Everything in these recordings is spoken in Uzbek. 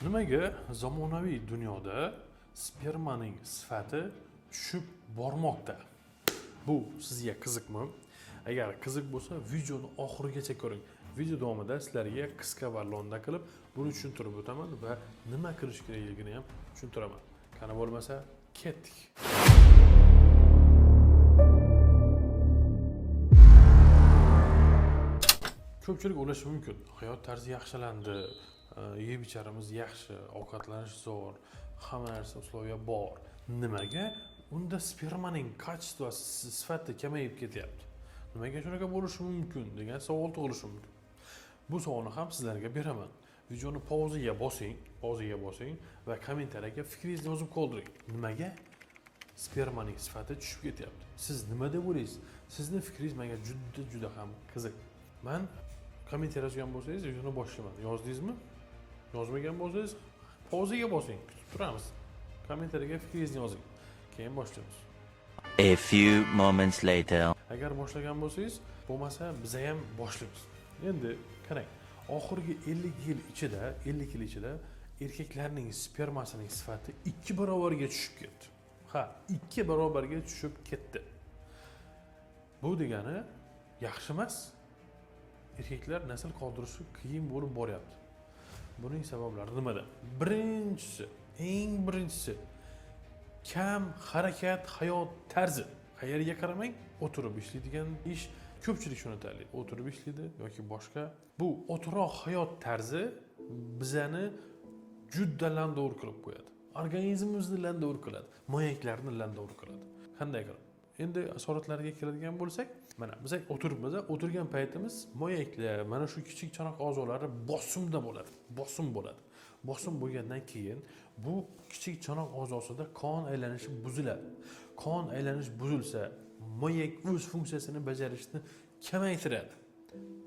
Nimaga zamonaviy dunyoda spermaning sifati tushib bormoqda? Bu sizga qiziqmi? Agar qiziq bo'lsa, videoni oxirigacha ko'ring. Video davomida sizlarga qisqa va lo'nda qilib buni tushuntirib o'taman va nima qilish kerakligini ham tushuntiraman. Qani bo'lmasa, ketdik. Ko'pchilik o'ylashi mumkin, hayot tarzi yaxshilandi, yeb icharimiz yaxshi, ovqatlanish zo'r, hamma narsa uslovga bor. Nimaga unda spermaning kачествоsi, sifati kamayib ketyapti? Nimaga shunaqa bo'lishi mumkin degan savol tug'ilishi mumkin. Bu savolni ham sizlarga beraman. Videoni pauzaga bosing va kommentariyaga fikringizni yozib qoldiring. Nimaga spermaning sifati tushib ketyapti? Siz nima deb o'ylaysiz? Sizning fikringiz menga juda ham qiziq. Men kommentariya yozgan bo'lsangiz, videoni boshlayman. Yozdingizmi? Yozmagan bo'lsangiz, pauzaga bosing, kutib turamiz. Kommentariyaga fikringizni yozing. Keyin boshlaymiz. A few moments later. Agar boshlagan bo'lsangiz, bo'lmasa biz ham boshlaymiz. Endi qarang, oxirgi 50 yil ichida erkaklarning spermasining sifati 2 barobarga tushib ketdi. Ha, 2 barobarga tushib ketdi. Bu degani yaxshi emas. Erkaklar nasl qoldirishi qiyin bo'lib boryapti. Buning sabablari nimada? Eng birinchisi kam harakat hayot tarzi. Qayerga qaramang, o'tirib ishlaydigan ish ko'pchilik shuni tanlaydi. O'tirib ishlaydi yoki boshqa. Bu o'tiroq hayot tarzi bizani juda landovur qilib qo'yadi. Organizmimizni landovur qiladi, moyaklarni landovur qiladi. Qanday qilib? Endi asoratlariga keladigan bo'lsak, mana biz o'tiribmiz, o'tirgan paytimiz moyaklar, mana shu kichik chanoq a'zolari bosimda bo'ladi. Bosim bo'lgandan keyin bu kichik chanoq a'zosida qon aylanishi buziladi. Qon aylanish buzilsa, moyak o'z funksiyasini bajarishni kamaytiradi.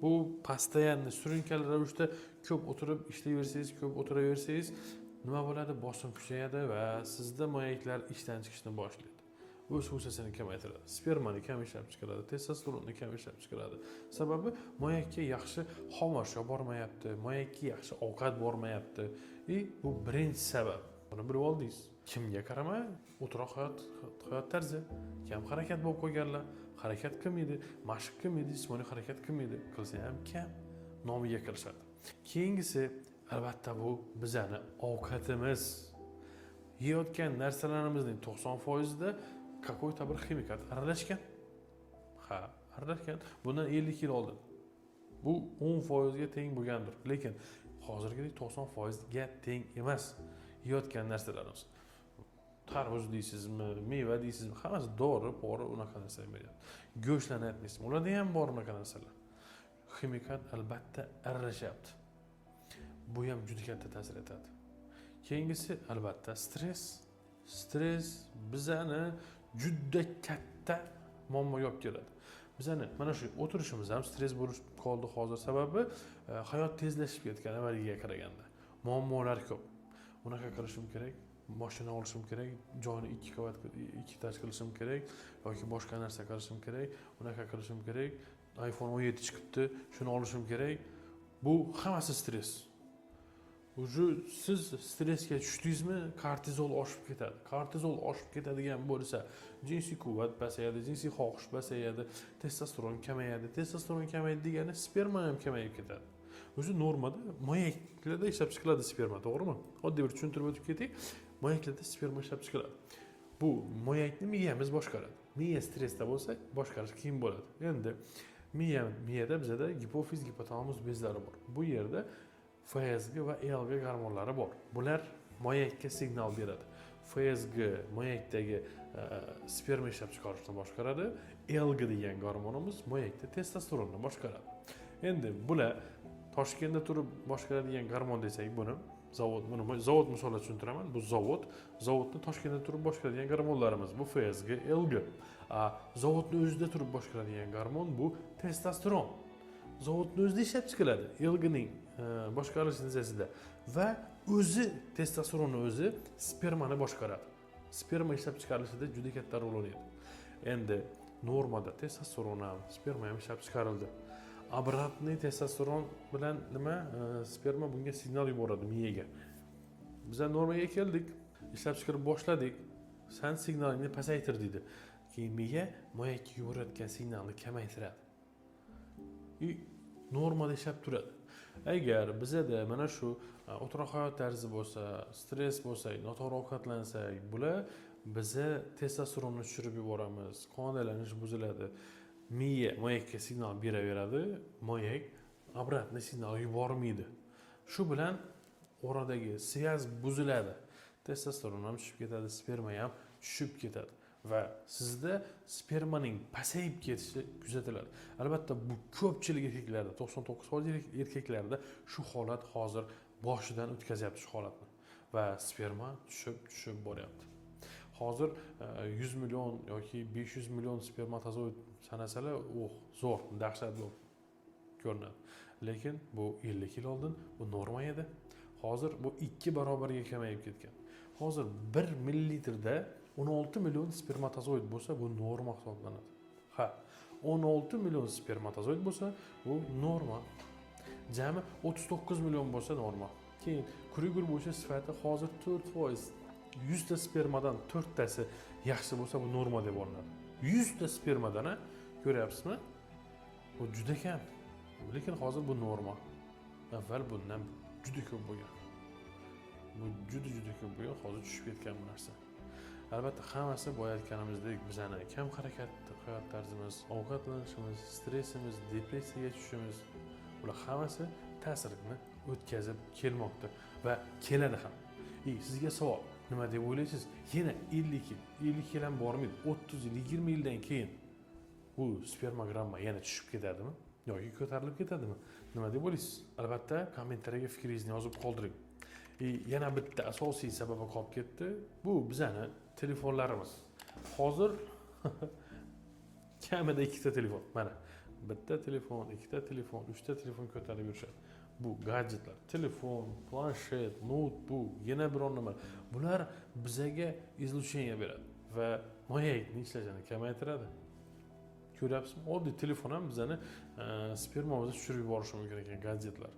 Bu постоянно surunkali ravishda ko'p o'tirib ishlayversangiz, ko'p o'tiraversangiz, nima bo'ladi? Bosim kuchayadi va sizda moyaklar ishdan chiqishni boshlaydi. O'z funksiyasini kamaytiradi. Spermani kam ishlab chiqaradi, testosteronni kam ishlab chiqaradi. Sababi moyakka yaxshi xomashyo bormayapti, moyakka yaxshi ovqat bormayapti. Bu birinchi sabab. Buni bilib oldingiz. Kimga qaramay, o'tiroq hayot tarzi, kam harakat bo'lib qo'yganlar, harakat qilmaydi, mashq qilmaydi, jismoniy harakat qilmaydi, qilsa ham kam nomiga kirishadi. Keyingisi, albatta bu bizani ovqatimiz. Yeyotgan narsalarimizning 90% da какой-то bir ximikat aralashgan. Ha, aralashgan. Bundan 50 yil oldin bu 10% ga teng bo'lgandir, lekin hozirgidek 90% ga teng emas. Yeyotgan narsalarimiz. Tarvuz deysizmi, meva deysizmi, hammasi dori, pora unaqa narsalar beryapti. Go'shtlarni aytmaysizmi, ularda ham bor unaqa narsalar. Ximikat albatta aralashyapti. Bu ham juda katta ta'sir etadi. Keyingisi albatta stress. Stress bizani juda katta muammoga olib keladi. Bizani mana shu o'tirishimiz ham stress bo'lib qoldi hozir, sababi hayot tezlashib ketgan avvalgiga qaraganda. Muammolar ko'p. Unaqa qilishim kerak, mashina olishim kerak, joyni 2 qavat 2 etaj qilishim kerak yoki boshqa narsa qilishim kerak, unaqa qilishim kerak. iPhone 17 chiqibdi, shuni olishim kerak. Bu hammasi stress. Siz stressga tushdingizmi, kortizol oshib ketadi. Kortizol oshib ketadigan bo'lsa, jinsiy quvvat pasayadi, jinsiy xohish pasayadi, testosteron kamayadi. Testosteron kamaydi degani sperma ham kamayib ketadi. O'zi normada moyaklarda ishlab chiqiladi sperma, to'g'rimi? Oddiy bir tushuntirib o'tib keting. Moyaklarda sperma ishlab chiqiladi. Bu moyakni miyamiz boshqaradi. Miya stressda bo'lsa, boshqarish qiyin bo'ladi. Endi miyada bizada gipofiz, gipotalamus bezlari bor. Bu yerda FSG va LG gormonlari bor. Bular moyakka signal beradi. FSG moyakdagi sperma ishlab chiqarishni boshqaradi. LG degan gormonimiz moyakda testosteronni boshqaradi. Endi bular Toshkentda turib boshqaradigan gormon desak, buni zavod misolida tushuntiraman. Bu zavodni Toshkentda turib boshqaradigan gormonlarimiz bu FSG, LG. Zavodni o'zida turib boshqaradigan gormon bu testosteron. Zavodni o'zida ishlab chiqiladi, LGning boshqarish natijasida va o'zi testosteronni o'zi spermani boshqaradi. Sperma ishlab chiqarilishida juda katta rol o'ynaydi. Endi normada testosteron ham, sperma ham ishlab chiqarildi. Обратный testosteron bilan nima? Sperma bunga signal yuboradi miyaga. biza normaga keldik, ishlab chiqarib boshladik. Sen signalingni pasaytir deydi. Keyin miya moyakka yuborayotgan signalni kamaytiradi. Normada ishlab turadi. Agar bizada mana shu o'tira hayot tarzi bo'lsa, stress bo'lsa, noto'g'ri ovqatlansak, bular biza testosteronni tushirib yuboramiz, qon aylanish buziladi. Miya moyakka signal beraveradi, moyak obratni signal yubormaydi. Shu bilan oradagi svязь buziladi. Testosteron ham tushib ketadi, sperma ham tushib ketadi va sizda spermaning pasayib ketishi kuzatiladi. Albatta bu ko'pchilik erkaklarda, 99% erkaklarda shu holat hozir boshidan o'tkazyapti shu holatni va sperma tushib boryapti. Hozir 100 million yoki 500 million spermatozoid sanasalar, zo'r, dahshatli ko'rinadi. Lekin bu 50 yil oldin bu norma edi. Hozir bu 2 barobarga kamayib ketgan. Hozir 1 millilitrda 16 million spermatozoid bo'lsa, bu norma hisoblanadi. 16 million spermatozoid bo'lsa, bu norma. Jami 39 million bo'lsa norma. Keyin Krüger bo'yicha sifati hozir 4%. 100 ta spermadan 4 tasi yaxshi bo'lsa, bu norma deb olinadi. 100 ta spermadan, ko'ryapsizmi? Bu juda kam. Lekin hozir bu norma. Avval bundan juda ko'p bo'lgan. Bu juda ko'p bo'lgan, hozir tushib ketgan bu narsa. Albatta hammasi boya aytganimizdek bizani kam harakatli hayot tarzimiz, ovqatlanishimiz, stressimiz, depressiyaga tushishimiz, bular hammasi ta'sirini o'tkazib kelmoqda va keladi ham. Sizga savol, nima deb o'ylaysiz? Yana 50 yil ham bormaydi. 30 yil, 20 yildan keyin bu spermogramma yana tushib ketadimi yoki ko'tarilib ketadimi? Nima deb o'ylaysiz? Albatta kommentariyaga fikringizni yozib qoldiring. Yana bitta asosiy sababi qolib ketdi. Bu bizani telefonlarimiz. Hozir kamida 2 ta telefon. Mana bitta telefon, 2 ta telefon, 3 ta telefon ko'tarib yurishadi. Bu gadjetlar, telefon, planshet, notebook, yana biron nima. Bular bizaga izluchение beradi va moyakning ishlashini kamaytiradi. Ko'ryapsizmi? Oddiy telefon ham bizani spermamizni tushirib yuborishi mumkin ekan gadjetlar.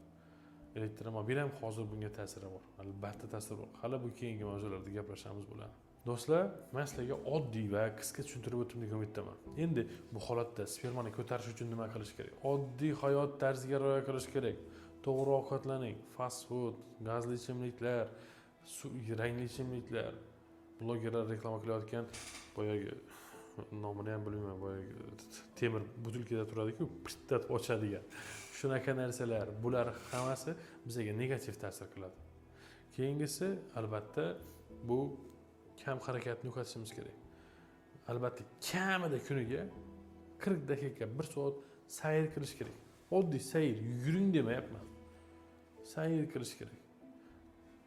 Elektromobil ham hozir bunga ta'siri bor. Albatta ta'siri bor. Hali bu keyingi mavzularda gaplashamiz bular. Do'stlar, men sizlarga oddiy va qisqa tushuntirib o'tdim degan umiddaman. Endi bu holatda spermani ko'tarish uchun nima qilish kerak? Oddiy hayot tarziga rioya qilish kerak. To'g'ri ovqatlaning, fast food, gazli ichimliklar, rangli ichimliklar. Blogerlar reklama qilayotgan boyagi nomini ham bilmayman, boyagi temir butilkada turadi-ku, pittat ochadigan. Shunaqa narsalar, bular hammasi bizga negativ ta'sir qiladi. Keyingisi albatta bu kam harakatni yo'qotishimiz kerak. Albatta kamida kuniga 40 daqiqa, 1 soat sayr qilish kerak. Oddiy sayr, yuguring demayapman. Sayr qilish kerak.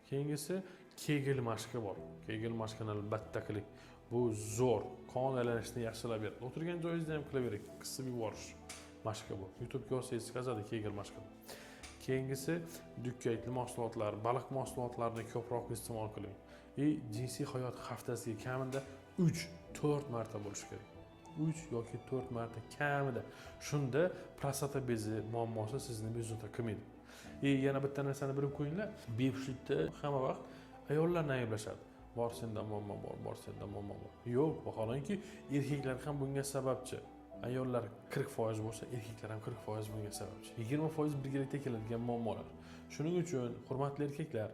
Keyingisi Kegel mashqi bor. Kegel mashqini albatta qiling. Bu zo'r, qon aylanishini yaxshilab beradi. O'tirgan joyingizda ham qilavering, qisib yuborish mashqi bu. YouTube'ga olsangiz chiqadi Kegel mashqi. Keyingisi dukkaytli mahsulotlar, baliq mahsulotlarini ko'proq iste'mol qiling. Jinsiy hayot haftasiga kamida 3-4 marta bo'lishi kerak. 3 yoki 4 marta kamida. Shunda prostata bezi muammosi sizni bezovta qilmaydi. Yana bitta narsani bilib qo'yinglar. Bepushtlikda hamma vaqt ayollarni ayblashadi. Bor senda muammo bor, senda muammo bor. Yo'q, vaholanki erkaklar ham bunga sababchi. Ayollar 40% bo'lsa, erkaklar ham 40% bunga sababchi. 20% birgalikda keladigan muammolar. Shuning uchun, hurmatli erkaklar,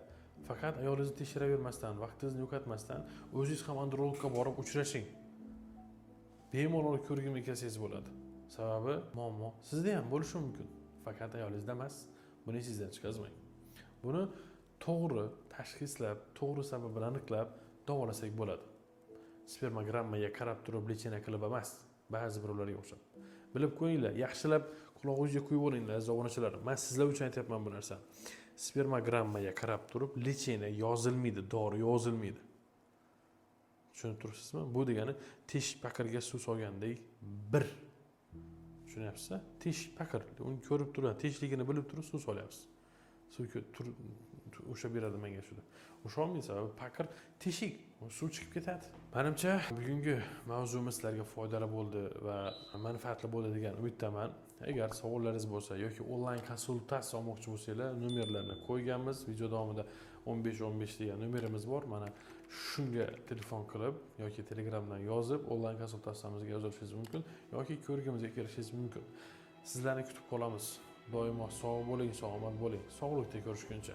faqat ayolingizni tekshiravermasdan, vaqtingizni yo'qotmasdan, o'zingiz ham andrologga borib uchrashing. Bemalol ko'rgimli kelsangiz bo'ladi. Sababi muammo sizda ham bo'lishi mumkin. Faqat ayolingizda emas. Buni sizdan chiqazmang. Buni to'g'ri tashxislab, to'g'ri sababini aniqlab davolasak bo'ladi. Spermogrammaga qarab turib lechena qilib emas, ba'zi birovlarga o'xshab. Bilib qo'yinglar, yaxshilab quloqingizga quyib olinglar, aziz obunachilar. Men sizlar uchun aytyapman bu narsani. Spermogrammaga qarab turib lechena yozilmaydi, dori yozilmaydi. Tushunib turibsizmi? Bu degani teshik paqirga suv solgandek bir. Tushunyapsizmi? Teshik paqir, uni ko'rib turib, teshikligini bilib turib suv solyapsiz. Suv o'sha beradi menga shuni. O'sholmay sababi paqir teshik, suv chiqib ketadi. Menimcha bugungi mavzuimiz sizlarga foydali bo'ldi va manfaatli bo'ldi degan umiddaman. Agar savollaringiz bo'lsa yoki onlayn konsultatsiya olmoqchi bo'lsanglar, nomerlarni qo'yganmiz. Video davomida 1515 degan nomerimiz bor. Mana shunga telefon qilib yoki Telegramdan yozib onlayn konsultatsiyamizga yozilishingiz mumkin yoki ko'rigimizga kelishingiz mumkin. Sizlarni kutib qolamiz. Doimo sog' bo'ling, salomat bo'ling. Sog'likda ko'rishguncha.